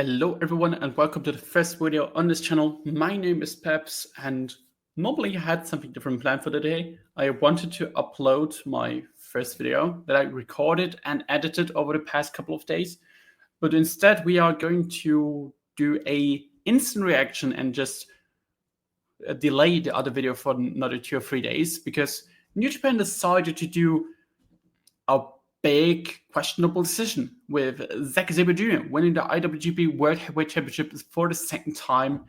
Hello everyone and welcome to the first video on this channel. My name is Peps and normally I had something different planned for the day. I wanted to upload my first video that I recorded and edited over the past couple of days. But instead we are going to do a instant reaction and just delay the other video for another 2 or 3 days because New Japan decided to do a big questionable decision with Zack Sabre Jr. winning the IWGP World Heavyweight Championship for the second time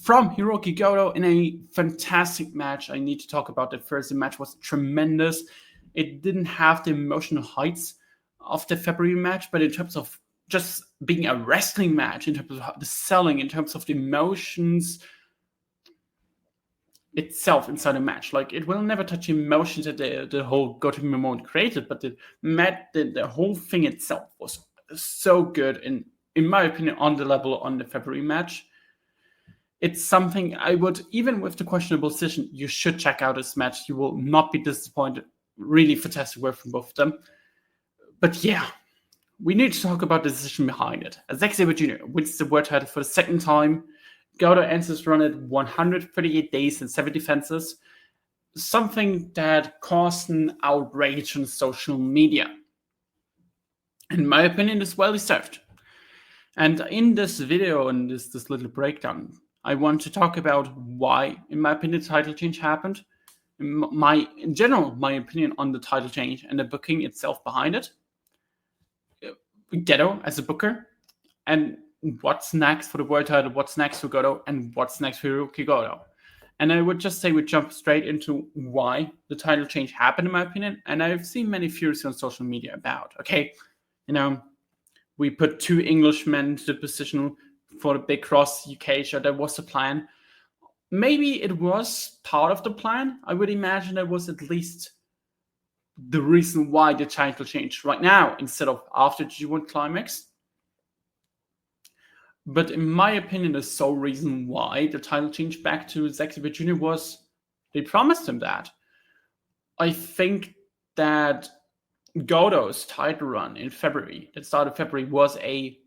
from Hirooki Goto in a fantastic match. I need to talk about that first. The match was tremendous. It didn't have the emotional heights of the February match, but in terms of just being a wrestling match, in terms of the selling, in terms of the emotions itself inside a match, like it will never touch emotions that the whole Goto moment created, but the whole thing itself was so good, and in my opinion, on the level on the February match. It's something I would, even with the questionable decision, you should check out this match. You will not be disappointed. Really fantastic work from both of them. But yeah, we need to talk about the decision behind it. Zack Sabre Jr. wins the world title for the second time. Goto ends his run at 138 days and 7 defenses, something that caused an outrage on social media. In my opinion, it's well deserved. And in this video and this little breakdown, I want to talk about why, in my opinion, the title change happened. In general, my opinion on the title change and the booking itself behind it. Ghetto as a booker, and what's next for the world title, what's next for Goto, and what's next for Hirooki Goto. And I would just say we jump straight into why the title change happened, in my opinion. And I've seen many theories on social media about, okay, we put 2 Englishmen to the position for the Big Cross UK show. That was the plan. Maybe it was part of the plan. I would imagine that was at least the reason why the title changed right now instead of after G1 Climax. But in my opinion, the sole reason why the title changed back to Zack Sabre Jr. was they promised him that. I think that Goto's title run in February, that started February, was a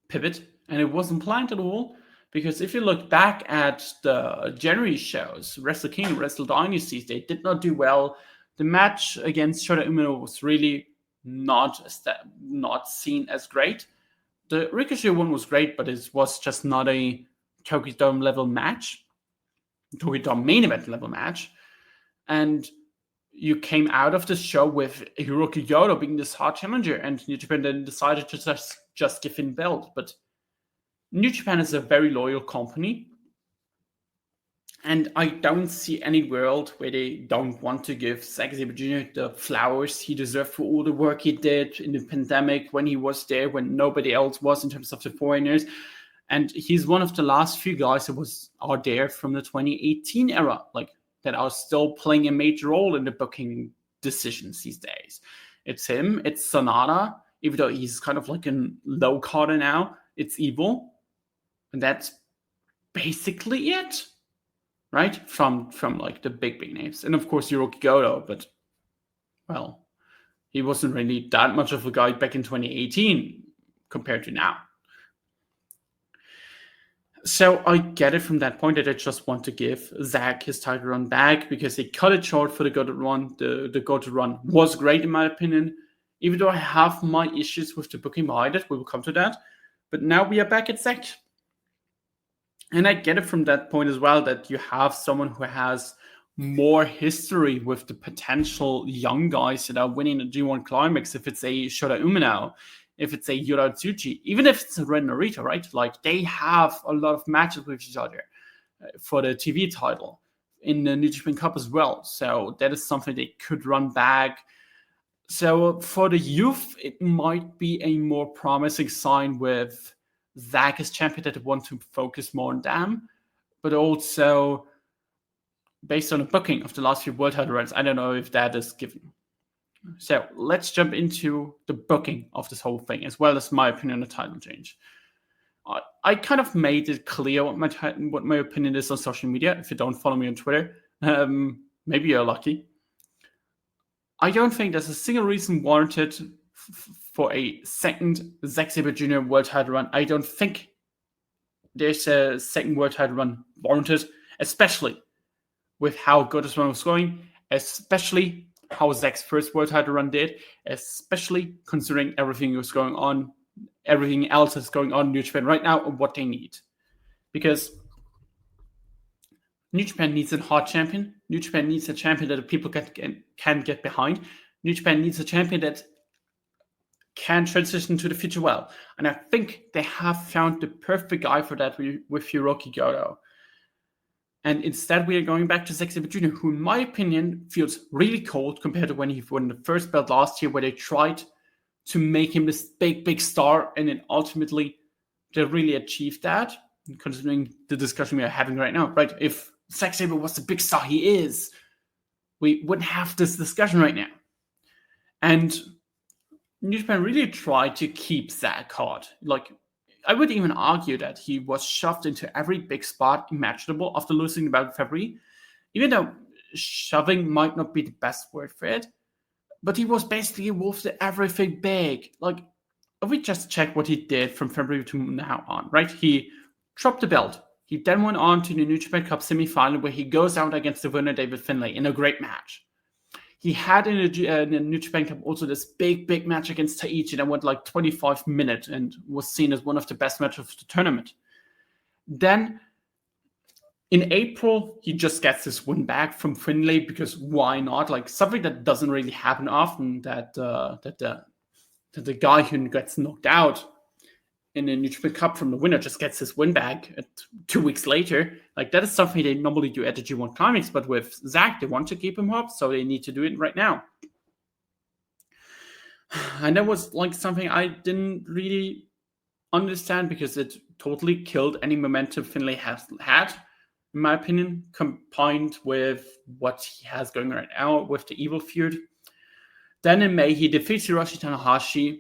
pivot, and it wasn't planned at all. Because if you look back at the January shows, Wrestle Kingdom, Wrestle Dynasties, they did not do well. The match against Shota Umino was really not seen as great. The Ricochet one was great, but it was just not a Tokyo Dome level match, Tokyo Dome main event level match. And you came out of the show with Hirooki Goto being this hard challenger, and New Japan then decided to just give him belt. But New Japan is a very loyal company, and I don't see any world where they don't want to give Zack Sabre Jr. the flowers he deserved for all the work he did in the pandemic, when he was there, when nobody else was in terms of the foreigners. And he's one of the last few guys that are there from the 2018 era, like that are still playing a major role in the booking decisions these days. It's him, it's Sonata, even though he's kind of like a low carder now. It's Evil, and that's basically it. Right? From like the big names. And of course Hirooki Goto, but well, he wasn't really that much of a guy back in 2018 compared to now. So I get it from that point that I just want to give Zack his title run back because he cut it short for the Goto run. The Goto run was great in my opinion, even though I have my issues with the booking behind it. We will come to that. But now we are back at Zack. And I get it from that point as well, that you have someone who has more history with the potential young guys that are winning the G1 Climax. If it's a Shota Umino, if it's a Yura Tsuchi, even if it's a Ren Narita, right? Like they have a lot of matches with each other for the TV title in the New Japan Cup as well. So that is something they could run back. So for the youth, it might be a more promising sign with Zack as champion that want to focus more on them, but also based on the booking of the last few world title runs, I don't know if that is given. So let's jump into the booking of this whole thing, as well as my opinion on the title change. I kind of made it clear what my opinion is on social media. If you don't follow me on Twitter, maybe you're lucky. I don't think there's a single reason warranted for a second Zack Sabre Jr. world title run. I don't think there's a second world title run warranted, especially with how Goto's run was going, especially how Zack's first world title run did, especially considering everything else that's going on in New Japan right now and what they need. Because New Japan needs a hard champion. New Japan needs a champion that people can get behind. New Japan needs a champion that can transition to the future well. And I think they have found the perfect guy for that with Hirooki Goto. And instead, we are going back to Zack Sabre Jr., who, in my opinion, feels really cold compared to when he won the first belt last year, where they tried to make him this big, big star. And then ultimately, they really achieved that, considering the discussion we are having right now. Right? If Zack Sabre was the big star he is, we wouldn't have this discussion right now. And New Japan really tried to keep Zack hard. Like, I would even argue that he was shoved into every big spot imaginable after losing the belt in February. Even though shoving might not be the best word for it, but he was basically involved in everything big. Like, if we just check what he did from February to now on, right? He dropped the belt. He then went on to the New Japan Cup semi-final, where he goes out against the winner, David Finlay, in a great match. He had in the New Japan Cup also this big, big match against Taichi that went like 25 minutes and was seen as one of the best matches of the tournament. Then in April, he just gets his win back from Finlay, because why not? Like, something that doesn't really happen often, that the guy who gets knocked out in the New Japan Cup from the winner just gets his win back 2 weeks later. Like, that is something they normally do at the G1 Climax, but with Zack, they want to keep him up, so they need to do it right now. And that was like something I didn't really understand, because it totally killed any momentum Finlay has had, in my opinion, combined with what he has going right now with the Evil feud. Then in May, he defeats Hiroshi Tanahashi,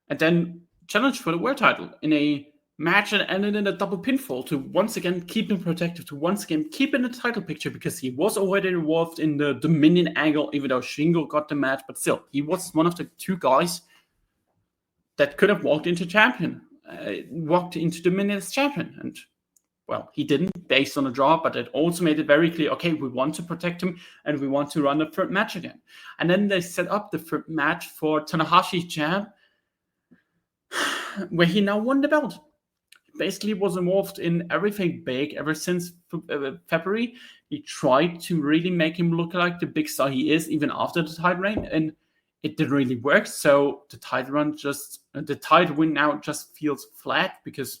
and then challenged for the world title in a match that ended in a double pinfall to once again keep him protected, to once again keep in the title picture, because he was already involved in the Dominion angle, even though Shingo got the match. But still, he was one of the two guys that could have walked into Dominion as champion. And, well, he didn't, based on a draw, but it also made it very clear, okay, we want to protect him and we want to run the third match again. And then they set up the third match for Tanahashi Jam, where he now won the belt. He basically was involved in everything big ever since February. He tried to really make him look like the big star he is, even after the title reign, and it didn't really work. So the title win now just feels flat, because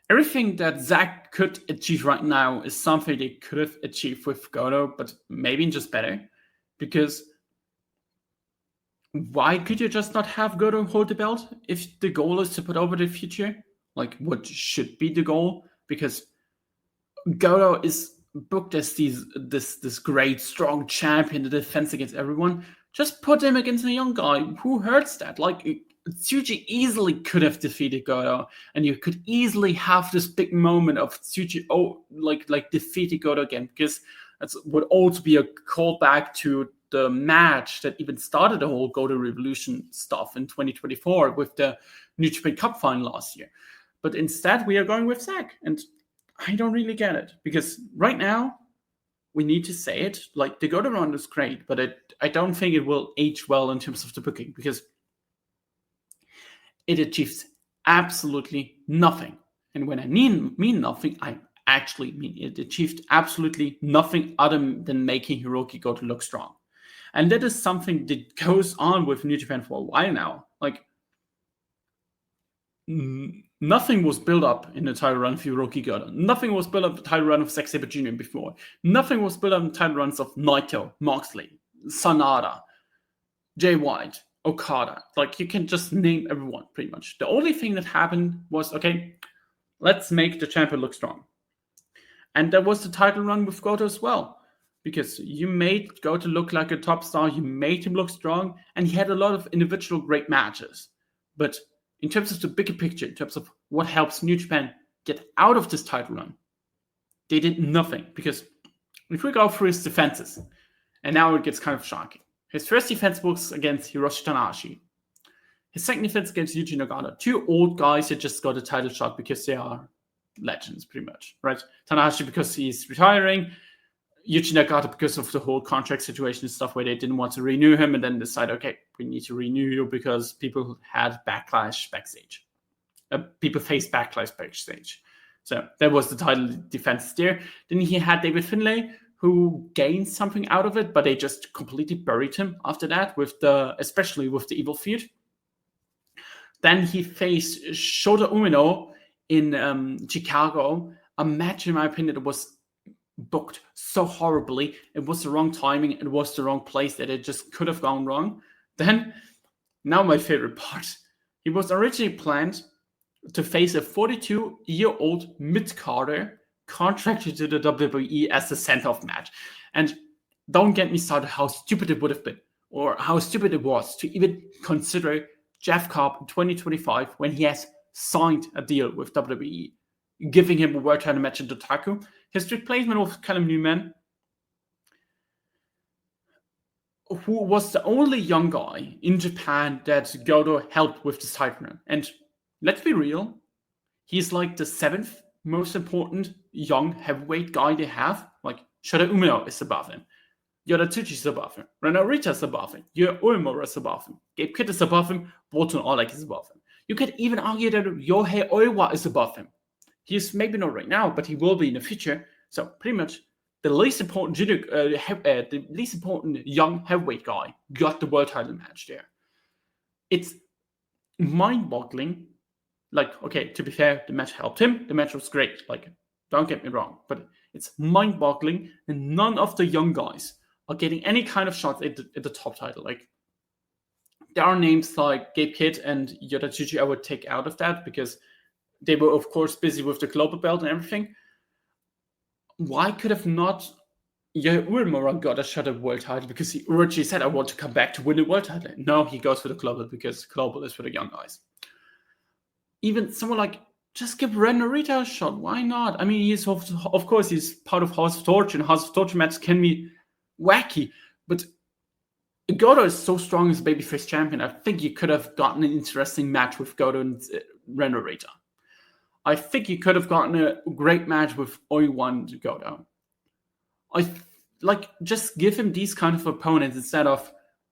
everything that Zack could achieve right now is something they could have achieved with Goto, but maybe just better. Because why could you just not have Goto hold the belt if the goal is to put over the future? Like, what should be the goal? Because Goto is booked as this great, strong champion that defends against everyone. Just put him against a young guy. Who hurts that? Like, Tsuji easily could have defeated Goto, and you could easily have this big moment of Tsuji, like defeating Goto again, because that would also be a callback to the match that even started the whole Goto Revolution stuff in 2024 with the New Japan Cup final last year. But instead, we are going with Zack, and I don't really get it, because right now, we need to say it, like, the Goto run is great, but I don't think it will age well in terms of the booking, because it achieves absolutely nothing. And when I mean nothing, I actually mean it achieved absolutely nothing other than making Hirooki Goto look strong. And that is something that goes on with New Japan for a while now. Like, nothing was built up in the title run of Hirooki Goto. Nothing was built up in the title run of Zack Sabre Jr. before. Nothing was built up in the title runs of Naito, Moxley, Sanada, Jay White, Okada. Like, you can just name everyone, pretty much. The only thing that happened was, okay, let's make the champion look strong. And that was the title run with Goto as well. Because you made Goto look like a top star, you made him look strong, and he had a lot of individual great matches. But in terms of the bigger picture, in terms of what helps New Japan get out of this title run, they did nothing. Because if we go through his defenses, and now it gets kind of shocking. His first defense was against Hiroshi Tanahashi. His second defense against Yuji Nagata. Two old guys that just got a title shot because they are legends, pretty much, right? Tanahashi because he's retiring, Yuji Nagata because of the whole contract situation and stuff where they didn't want to renew him and then decide, okay, we need to renew you because people had backlash backstage. People faced backlash backstage. So that was the title defense there. Then he had David Finlay, who gained something out of it, but they just completely buried him after that, especially with the Evil feud. Then he faced Shota Umino in Chicago, a match, in my opinion, that was booked so horribly. It was the wrong timing. It was the wrong place that it just could have gone wrong. Then, now my favorite part. He was originally planned to face a 42-year-old mid-carder contracted to the WWE as the send-off match. And don't get me started how stupid it would have been, or how stupid it was to even consider Jeff Cobb in 2025 when he has signed a deal with WWE, giving him a world title match in Dotaku. His replacement was Callum Newman, who was the only young guy in Japan that Goto helped with the title run. And let's be real, he's like the 7th most important young heavyweight guy they have. Like, Shota Umino is above him. Yota Tsuchi is above him. Rena Rita is above him. Yuya Uemura is above him. Gabe Kidd is above him. Bolton Oleg is above him. You could even argue that Yohei Oiwa is above him. He's maybe not right now, but he will be in the future. So pretty much the least important young heavyweight guy got the world title match there. It's mind-boggling. Like, okay, to be fair, the match helped him. The match was great. Like, don't get me wrong, but it's mind-boggling, and none of the young guys are getting any kind of shots at the top title. Like, there are names like Gabe Kidd and Yota Tsuchi I would take out of that because they were, of course, busy with the global belt and everything. Why could have not Yuya Uemura got a shot at world title? Because he originally said, I want to come back to win the world title. No, he goes for the global because global is for the young guys. Even someone like, just give Ren Narita a shot. Why not? I mean, he's of course he's part of House of Torture, and House of Torture matches can be wacky, but Goto is so strong as a babyface champion. I think you could have gotten an interesting match with Goto and Ren Narita. I think you could have gotten a great match with Oiwa and Goto. Just give him these kind of opponents instead of,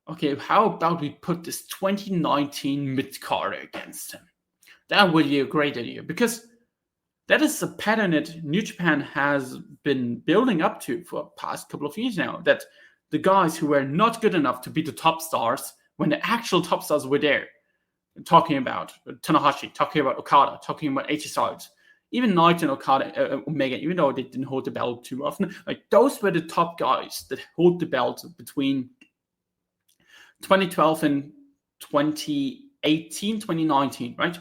okay, how about we put this 2019 mid-carder against him? That would be a great idea, because that is a pattern that New Japan has been building up to for the past couple of years now, that the guys who were not good enough to be the top stars, when the actual top stars were there, talking about Tanahashi, talking about Okada, talking about AJ Styles, even Knight and Okada, Omega, even though they didn't hold the belt too often, like those were the top guys that hold the belt between 2012 and 2018, 2019, right?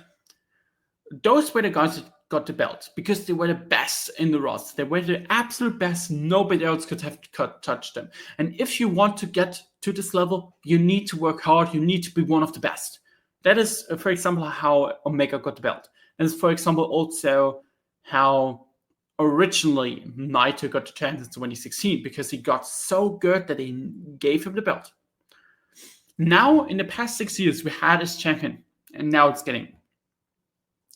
Those were the guys that got the belt because they were the best in the roster. They were the absolute best. Nobody else could have touched them. And if you want to get to this level, you need to work hard. You need to be one of the best. That is, for example, how Omega got the belt. And for example, also how originally Naito got the chance in 2016, because he got so good that they gave him the belt. Now, in the past 6 years, we had this champion, and now it's getting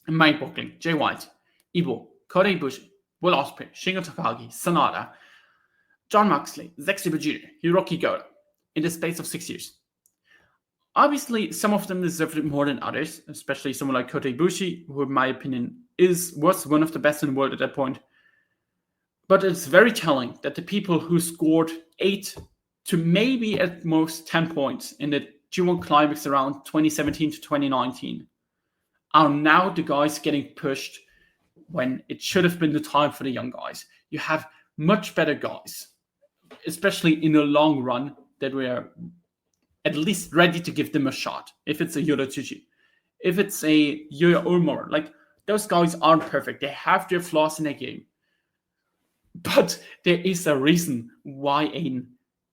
mind-boggling. Jay White, Ibushi, Kota Ibushi, Will Ospreay, Shingo Takagi, Sanada, Jon Moxley, Zack Sabre Jr., Hirooki Goto, in the space of 6 years. Obviously, some of them deserved it more than others, especially someone like Kota Ibushi, who in my opinion was one of the best in the world at that point. But it's very telling that the people who scored 8 to maybe at most 10 points in the G1 Climax around 2017 to 2019 are now the guys getting pushed when it should have been the time for the young guys. You have much better guys, especially in the long run, that were at least ready to give them a shot. If it's a Yota Tsuchi, if it's a Yuya Uemura, like those guys aren't perfect. They have their flaws in their game. But there is a reason why an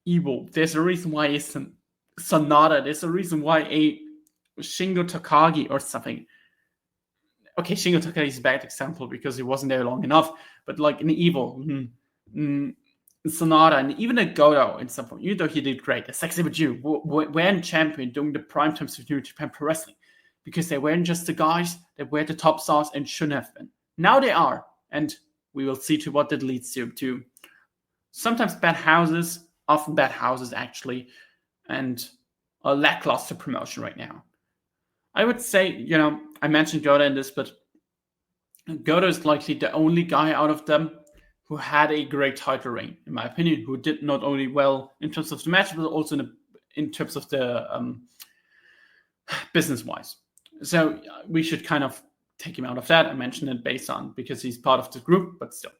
Evo, there's a reason why it's a Sanada, there's a reason why a Shingo Takagi or something. Okay, Shingo Takagi is a bad example because he wasn't there long enough, but like an Evo, Sonata, and even a Goto in some point, even though he did great, the Zack Sabre Jr. weren't champion during the prime times of New Japan Pro Wrestling because they weren't just the guys that were the top stars and shouldn't have been. Now they are, and we will see to what that leads to sometimes bad houses, often bad houses actually, and a lackluster promotion right now. I would say, I mentioned Goto in this, but Goto is likely the only guy out of them who had a great title reign, in my opinion, who did not only well in terms of the match, but also in terms of the business-wise. So we should kind of take him out of that. I mentioned it based on because he's part of the group, but still.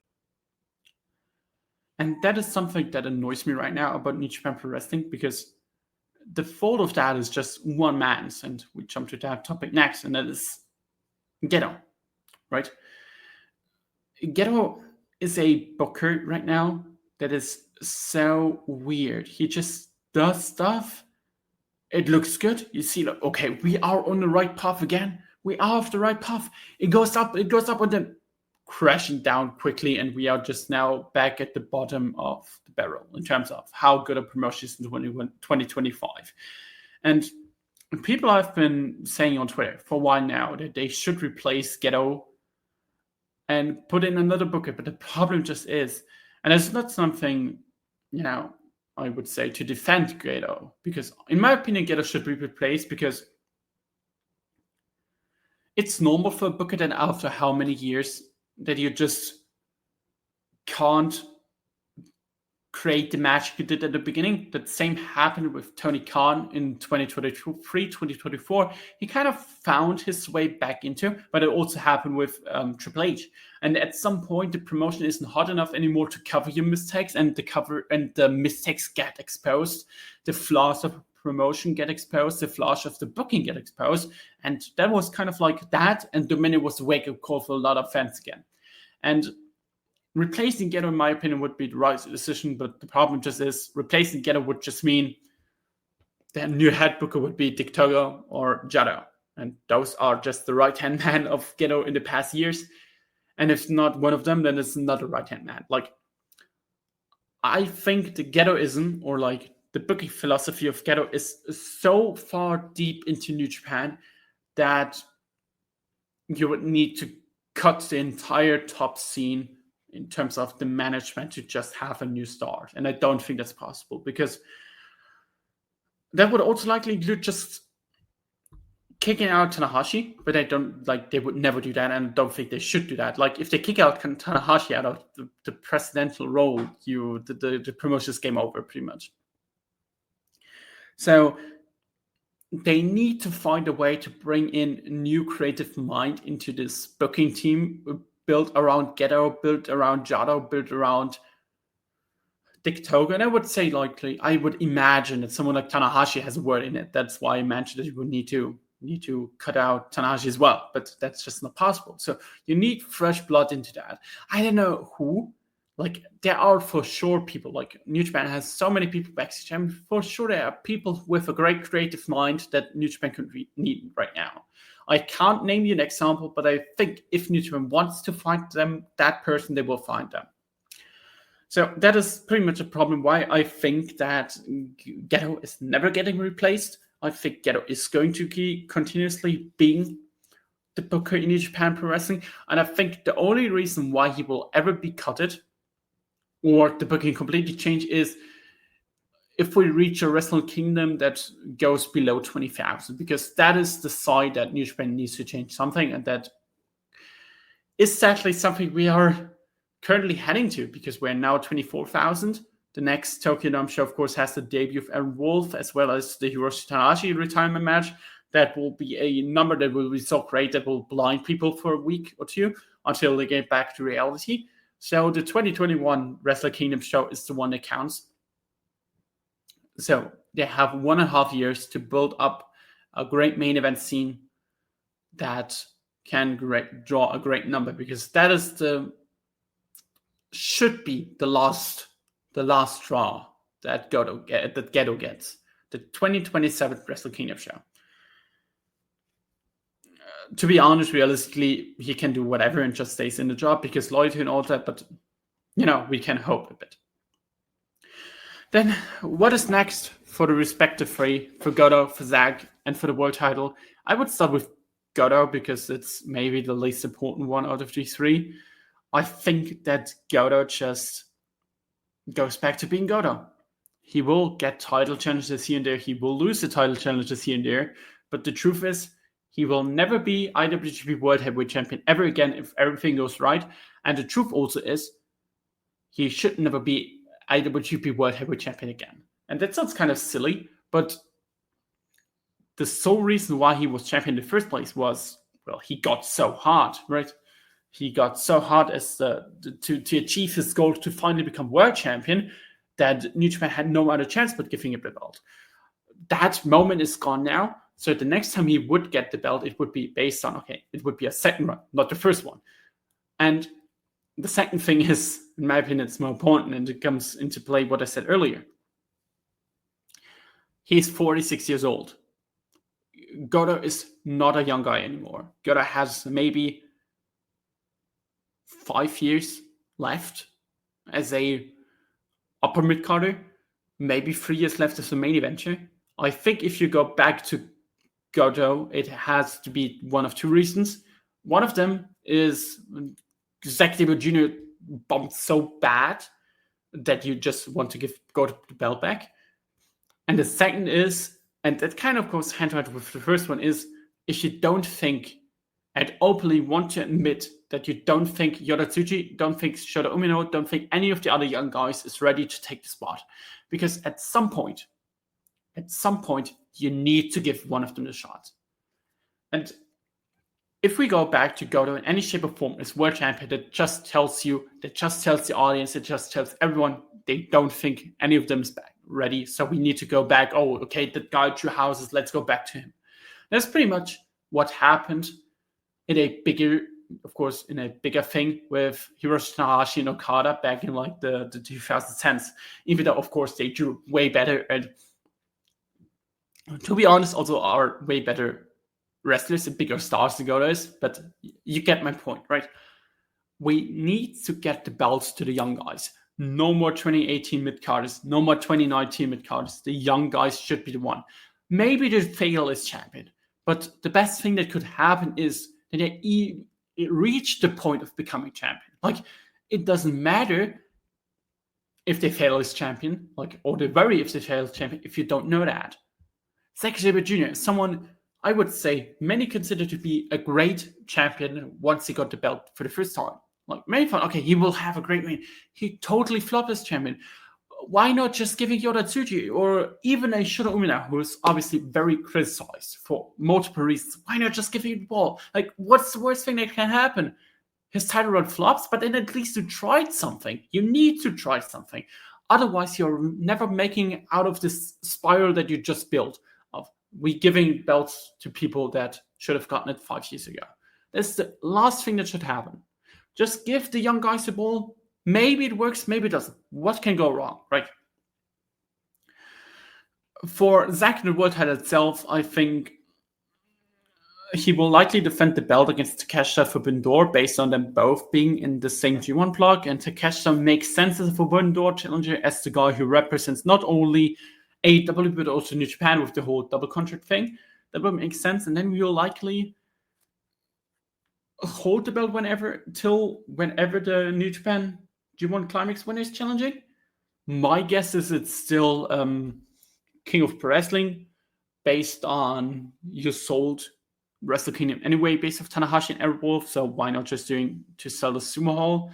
And that is something that annoys me right now about New Japan Pro Wrestling, because the fault of that is just one man's, and we jump to that topic next, and that is Ghetto, right? Ghetto is a booker right now that is so weird. He just does stuff. It looks good. You see, like, okay, we are on the right path again. We are off the right path. It goes up, and then crashing down quickly, and we are just now back at the bottom of the barrel in terms of how good a promotion is in 2025. And people have been saying on Twitter for a while now that they should replace Ghetto and put in another booker, but the problem just is, and it's not something, I would say to defend Ghetto, because in my opinion, Ghetto should be replaced because it's normal for a booker that after how many years that you just can't create the magic you did at the beginning. That same happened with Tony Khan in 2023, 2024. He kind of found his way back into, but it also happened with Triple H. And at some point, the promotion isn't hot enough anymore to cover your mistakes, and the mistakes get exposed. The flaws of promotion get exposed, the flaws of the booking get exposed, and that was kind of like that. And Dominion was a wake-up call for a lot of fans again. And replacing Ghetto, in my opinion, would be the right decision, but the problem just is replacing Ghetto would just mean the new head booker would be Dick Togo or Jado, and those are just the right-hand man of Ghetto in the past years. And if not one of them, then it's not a right-hand man. Like, I think the Ghettoism, or like the booking philosophy of Ghetto, is so far deep into New Japan that you would need to cut the entire top scene in terms of the management to just have a new start. And I don't think that's possible, because that would also likely include just kicking out Tanahashi, but they would never do that, and I don't think they should do that. Like, if they kick out Tanahashi out of the presidential role, the promotion's game over pretty much. So they need to find a way to bring in new creative mind into this booking team, built around Ghetto, built around Jado, built around Dick Togo. And I would say likely, I would imagine that someone like Tanahashi has a word in it. That's why I mentioned that you would need to cut out Tanahashi as well, but that's just not possible. So you need fresh blood into that. I don't know who. Like, there are for sure people, like New Japan has so many people backstage, and for sure there are people with a great creative mind that New Japan could need right now. I can't name you an example, but I think if New Japan wants to find that person, they will find them. So that is pretty much a problem why I think that Ghetto is never getting replaced. I think Ghetto is going to keep continuously being the booker in New Japan Pro Wrestling, and I think the only reason why he will ever be cutted or the booking completely change is if we reach a Wrestle Kingdom that goes below 20,000, because that is the side that New Japan needs to change something, and that is sadly something we are currently heading to, because we're now 24,000. The next Tokyo Dome show, of course, has the debut of Aaron Wolf, as well as the Hiroshi Tanahashi retirement match. That will be a number that will be so great that will blind people for a week or two until they get back to reality. So the 2021 Wrestle Kingdom show is the one that counts. So they have 1.5 years to build up a great main event scene that can draw a great number, because that is should be the last straw that Ghetto gets. The 2027 Wrestle Kingdom show. To be honest, realistically, he can do whatever and just stays in the job because loyalty and all that, but we can hope a bit. Then what is next for the respective three, for Goto, for Zack, and for the world title? I would start with Goto because it's maybe the least important one out of these three. I think that Goto just goes back to being Goto. He will get title challenges here and there. He will lose the title challenges here and there. But the truth is, he will never be IWGP World Heavyweight Champion ever again if everything goes right. And the truth also is, he should never be IWGP World Heavyweight Champion again. And that sounds kind of silly, but the sole reason why he was champion in the first place was, well, he got so hard, right? He got so hard as to achieve his goal to finally become world champion that New Japan had no other chance but giving him the belt. That moment is gone now. So the next time he would get the belt, it would be based on, okay, it would be a second run, not the first one. And the second thing is, in my opinion, it's more important, and it comes into play what I said earlier. He's 46 years old. Goto is not a young guy anymore. Goto has maybe 5 years left as a upper mid-carder, maybe 3 years left as a main eventer. I think if you go back to Goto, it has to be one of two reasons. One of them is Zack Sabre Jr. bumped so bad that you just want to give Goto the belt back. And the second is, and that kind of goes hand in hand with the first one, is if you don't think and openly want to admit that you don't think Yodatsuji, don't think Shota Umino, don't think any of the other young guys is ready to take the spot. Because at some point, you need to give one of them the shot. And if we go back to Goto in any shape or form as world champion, that just tells the audience, it just tells everyone they don't think any of them is back ready. So we need to go back. Oh, okay, that guy drew houses. Let's go back to him. That's pretty much what happened in a bigger thing with Hiroshi Tanahashi and Okada back in like the 2010s. Even though, of course, they drew way better and, to be honest, also are way better wrestlers and bigger stars than Goto is. But you get my point, right? We need to get the belts to the young guys. No more 2018 mid-carders, no more 2019 mid-carders. The young guys should be the one. Maybe they fail as champion, but the best thing that could happen is that they reach the point of becoming champion. Like, it doesn't matter if they fail as champion, or they worry if they fail as champion, if you don't know that. Zack Sabre Jr. is someone I would say many consider to be a great champion once he got the belt for the first time. Like, many thought, okay, he will have a great reign. He totally flopped as champion. Why not just giving Yodatsuji or even a Shota Umino, who is obviously very criticized for multiple reasons? Why not just giving the ball? Like, what's the worst thing that can happen? His title run flops, but then at least you tried something. You need to try something. Otherwise, you're never making out of this spiral that you just built of we giving belts to people that should have gotten it 5 years ago. That's the last thing that should happen. Just give the young guys the ball. Maybe it works, maybe it doesn't. What can go wrong, right? For Zack in the world title itself, I think he will likely defend the belt against Takeshita Forbidden Door based on them both being in the same G1 block, and Takeshita makes sense as a Forbidden Door challenger as the guy who represents not only AEW but also New Japan with the whole double contract thing. That would make sense, and then we will likely hold the belt whenever the New Japan G1 Climax winner is challenging. My guess is it's still King of Pro Wrestling, based on you sold Wrestle Kingdom anyway, based off Tanahashi and Airwolf, so why not just doing to sell the Sumo Hall?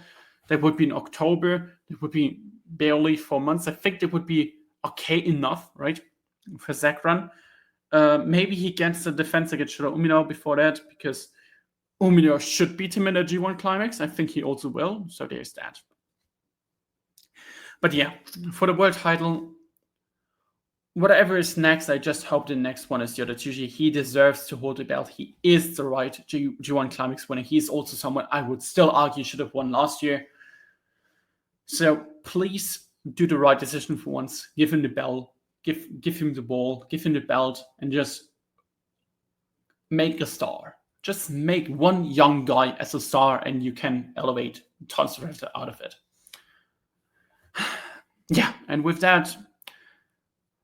That would be in October. That would be barely 4 months. I think that would be okay enough, right, for Zack run. Maybe he gets the defense against Shota Umino before that, because Umino should beat him in the G1 Climax. I think he also will, so there's that. But yeah, for the world title, whatever is next, I just hope the next one is Yodatsuji. He deserves to hold the belt. He is the right G1 Climax winner. He's also someone I would still argue should have won last year. So please do the right decision for once. Give him the belt. Give him the ball. Give him the belt. And just make a star. Just make one young guy as a star, and you can elevate tons of wrestler out of it. Yeah, and with that,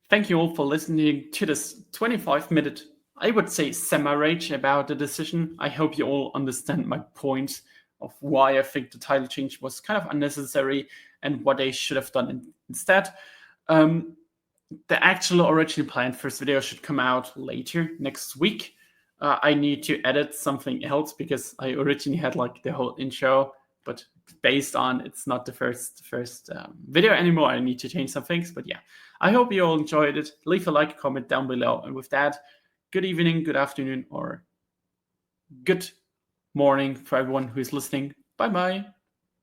Thank you all for listening to this 25-minute, I would say, semi-rage about the decision. I hope you all understand my point of why I think the title change was kind of unnecessary and what they should have done instead. The actual original planned first video should come out later next week. I need to edit something else because I originally had like the whole intro, but based on it's not the first video anymore, I need to change some things. But yeah, I hope you all enjoyed it. Leave a like, comment down below. And with that, good evening, good afternoon, or good morning for everyone who is listening. Bye-bye.